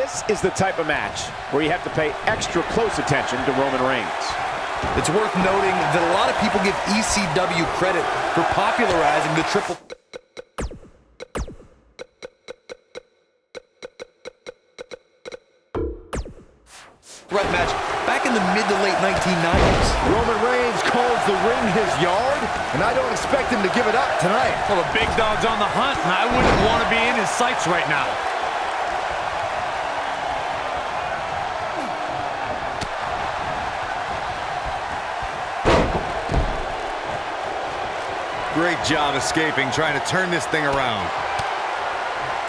This is the type of match where you have to pay extra close attention to Roman Reigns. It's worth noting that a lot of people give ECW credit for popularizing the triple threat match back in the mid to late 1990s. Roman Reigns calls the ring his yard, and I don't expect him to give it up tonight. Well, the big dog's on the hunt, and I wouldn't want to be in his sights right now. Great job escaping, trying to turn this thing around.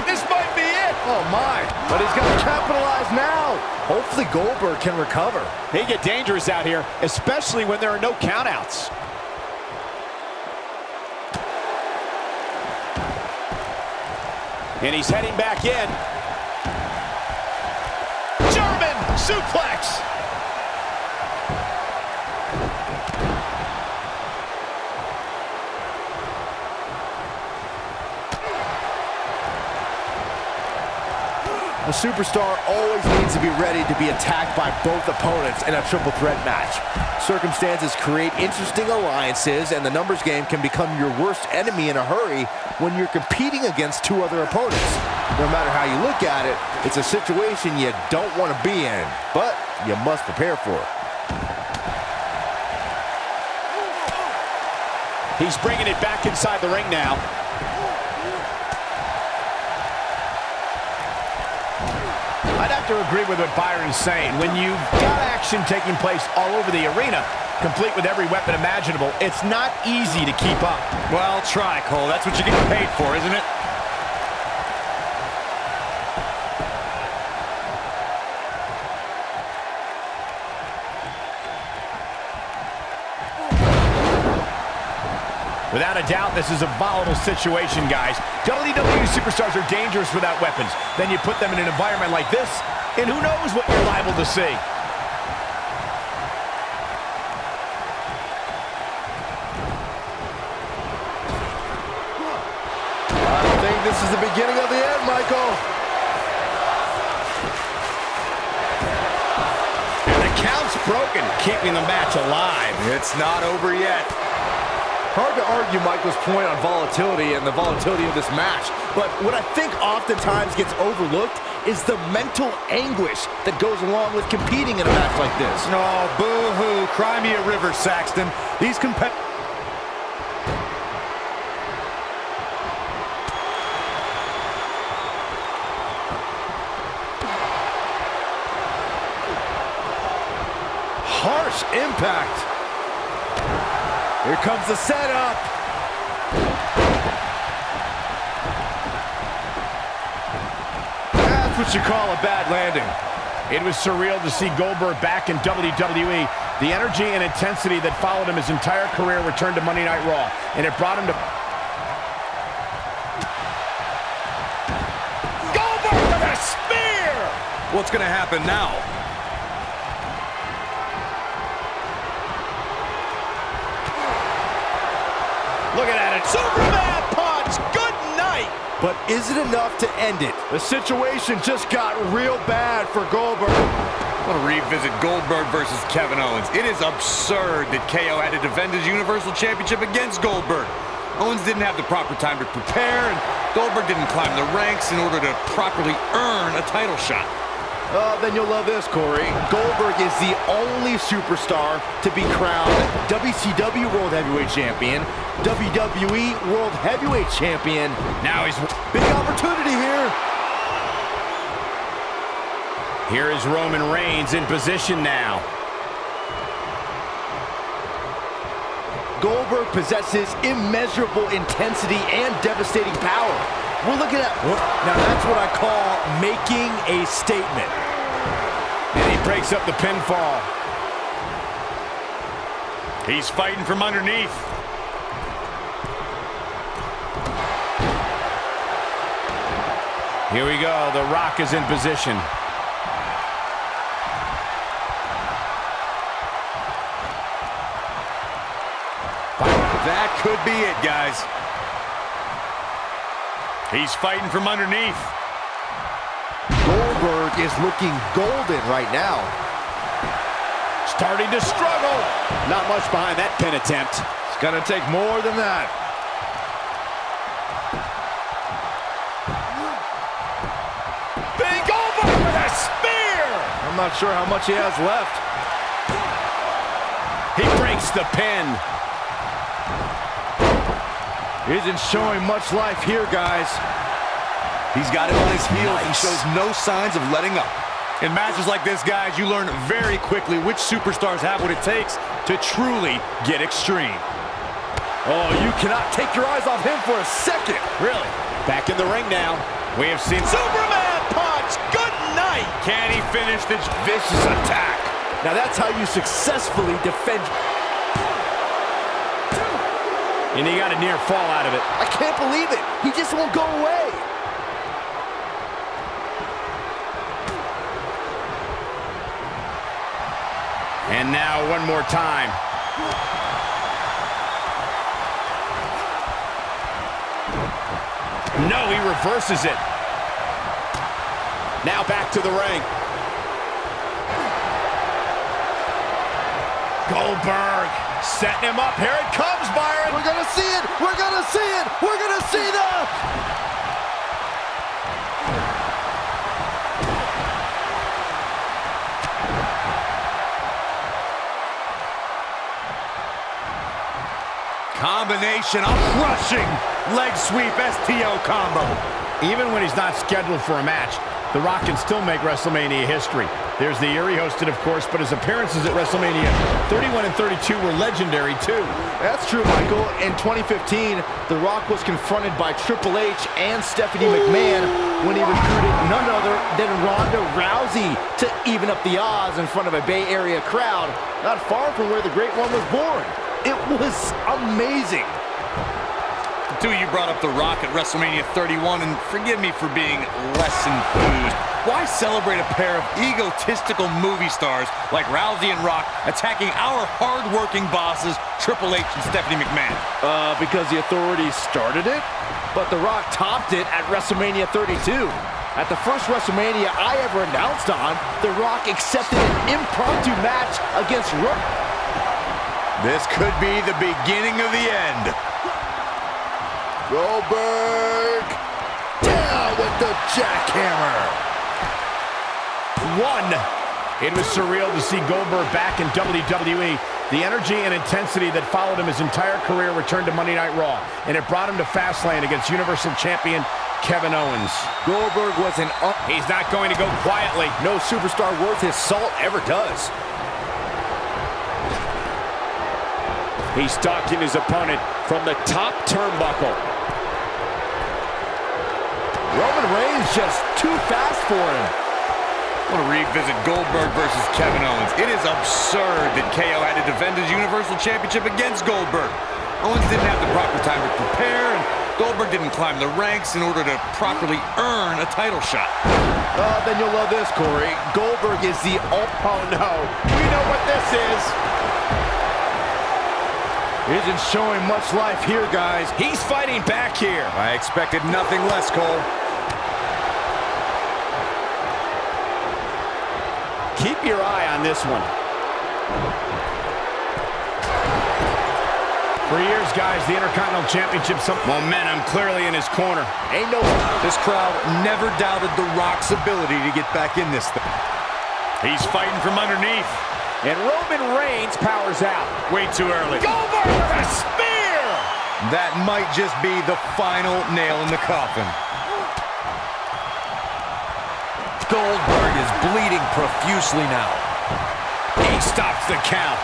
This might be it. Oh, my. But he's got to capitalize now. Hopefully Goldberg can recover. They get dangerous out here, especially when there are no countouts. And he's heading back in. German suplex. A superstar always needs to be ready to be attacked by both opponents in a triple threat match. Circumstances create interesting alliances, and the numbers game can become your worst enemy in a hurry when you're competing against two other opponents. No matter how you look at it, it's a situation you don't want to be in, but you must prepare for it. He's bringing it back inside the ring now. I'd have to agree with what Byron's saying. When you've got action taking place all over the arena, complete with every weapon imaginable, it's not easy to keep up. Well, try, Cole. That's what you get paid for, isn't it? Without a doubt, this is a volatile situation, guys. WWE superstars are dangerous without weapons. Then you put them in an environment like this, and who knows what you're liable to see. I think this is the beginning of the end, Michael. And the count's broken, keeping the match alive. It's not over yet. Hard to argue Michael's point on volatility and the volatility of this match, but what I think oftentimes gets overlooked is the mental anguish that goes along with competing in a match like this. Oh, boo-hoo. Cry me a river, Saxton. These competitors... Harsh impact. Here comes the setup. That's what you call a bad landing. It was surreal to see Goldberg back in WWE. The energy and intensity that followed him his entire career returned to Monday Night Raw, and it brought him to... Goldberg with a spear! What's going to happen now? Look at that. Superman punch. Good night. But is it enough to end it? The situation just got real bad for Goldberg. I want to revisit Goldberg versus Kevin Owens. It is absurd that KO had to defend his Universal Championship against Goldberg. Owens didn't have the proper time to prepare, and Goldberg didn't climb the ranks in order to properly earn a title shot. Then you'll love this, Corey. Goldberg is the only superstar to be crowned WCW World Heavyweight Champion, WWE World Heavyweight Champion. Now he's... Big opportunity here. Here is Roman Reigns in position now. Goldberg possesses immeasurable intensity and devastating power. We're looking at... Now that's what I call making a statement. And he breaks up the pinfall. He's fighting from underneath. Here we go. The Rock is in position. That could be it, guys. He's fighting from underneath. Goldberg Goldberg is looking golden right now. Starting to struggle. Not much behind that pin attempt. It's gonna take more than that. Big Goldberg with a spear. I'm not sure how much he has left. He breaks the pin. He isn't showing much life here, guys. He's got him on his heels. Nice. He shows no signs of letting up. In matches like this, guys, you learn very quickly which superstars have what it takes to truly get extreme. Oh, you cannot take your eyes off him for a second. Really? Back in the ring now. We have seen Superman punch. Good night. Can he finish this vicious attack? Now that's how you successfully defend. And he got a near fall out of it. I can't believe it. He just won't go away. And now one more time. No, he reverses it. Now back to the ring. Goldberg setting him up. Here it comes, Byron. We're gonna see it. We're gonna see it. We're gonna see that. Combination, a crushing leg sweep STO combo. Even when he's not scheduled for a match, The Rock can still make WrestleMania history. There's the year he hosted, of course, but his appearances at WrestleMania 31 and 32 were legendary, too. That's true, Michael. In 2015, The Rock was confronted by Triple H and Stephanie McMahon when he recruited none other than Ronda Rousey to even up the odds in front of a Bay Area crowd, not far from where the Great One was born. It was amazing. Two, you brought up The Rock at WrestleMania 31, and forgive me for being less enthused. Why celebrate a pair of egotistical movie stars like Rousey and Rock attacking our hard-working bosses, Triple H and Stephanie McMahon? Because the authorities started it, but The Rock topped it at WrestleMania 32. At the first WrestleMania I ever announced on, The Rock accepted an impromptu match against Rock. This could be the beginning of the end. Goldberg down with the jackhammer. One. It was surreal to see Goldberg back in WWE. The energy and intensity that followed him his entire career returned to Monday Night Raw, and it brought him to Fastlane against Universal Champion Kevin Owens. Goldberg was an He's not going to go quietly. No superstar worth his salt ever does. He's stalking his opponent from the top turnbuckle. Roman Reigns just too fast for him. I want to revisit Goldberg versus Kevin Owens. It is absurd that KO had to defend his Universal Championship against Goldberg. Owens didn't have the proper time to prepare, and Goldberg didn't climb the ranks in order to properly earn a title shot. Then you'll love this, Corey. Goldberg is the... Oh, no. We know what this is. Isn't showing much life here, guys. He's fighting back here. I expected nothing less, Cole. Keep your eye on this one. For years, guys, the Intercontinental Championship, some momentum clearly in his corner. Ain't no... This crowd never doubted The Rock's ability to get back in this thing. He's fighting from underneath. And Roman Reigns powers out. Way too early. Goldberg with a spear! That might just be the final nail in the coffin. Goldberg is bleeding profusely now. He stops the count.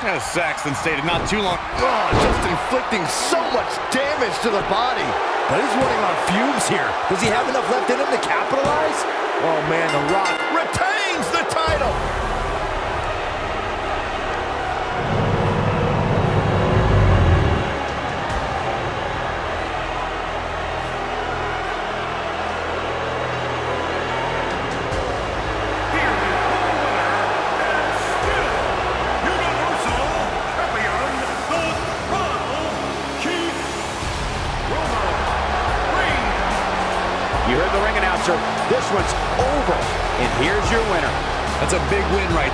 As Saxton stated not too long. Oh, just inflicting so much damage to the body. But he's running on fumes here. Does he have enough left in him to capitalize? Oh, man, The Rock retains the title. You heard the ring announcer. This one's over. And here's your winner. That's a big win right there.